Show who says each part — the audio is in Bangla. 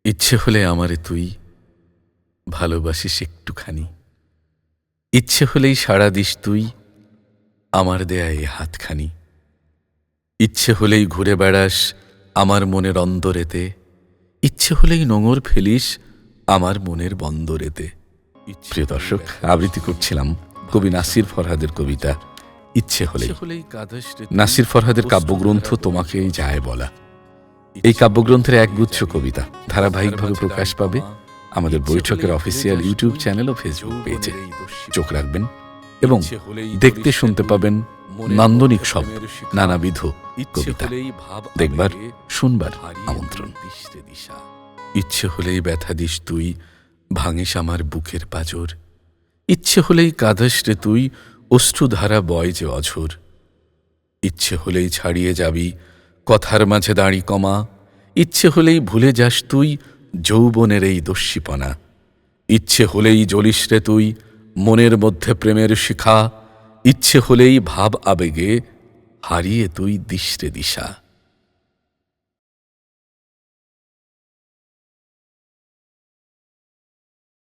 Speaker 1: ইচ্ছে হলে আমারে তুই ভালোবাসিস একটুখানি, ইচ্ছে হলেই সাড়া দিস তুই আমার দেয়া এ হাতখানি, ইচ্ছে হলেই ঘুরে বেড়াস আমার মনের অন্দরেতে, ইচ্ছে হলেই নোঙর ফেলিস আমার মনের বন্দরেতে। প্রিয় দর্শক, আবৃত্তি করছিলাম কবি নাসির ফরহাদের কবিতা ইচ্ছে হলেই। নাসির ফরহাদের কাব্যগ্রন্থ তোমাকেই যায় বলা। এই কাব্যগ্রন্থের একগুচ্ছ কবিতা ধারাবাহিকভাবে প্রকাশ পাবে আমাদের বৈঠকের অফিসিয়াল ইউটিউব চ্যানেল ও ফেসবুক পেজে। চোখ রাখবেন এবং দেখতে শুনতে পাবেন নান্দনিক সব নানাবিধ কবিতা। দেখবার শুনবার আমন্ত্রণ। ইচ্ছে হলেই ব্যথা দিস তুই, ভাঙিস আমার বুকের পাঁজর, ইচ্ছে হলেই কাঁদাস রে তুই, অশ্রুধারা বয় যে অঝোর, ইচ্ছে হলেই ছাড়িয়ে যাবি কথার মাঝে দাঁড়ি কমা, ইচ্ছে হলেই ভুলে যাস তুই যৌবনের এই দস্যিপনা, ইচ্ছে হলেই জ্বলিস রে তুই মনের মধ্যে প্রেমের শিখা, ইচ্ছে হলেই ভাব আবেগে হারিয়ে তুই দিস রে দিশা।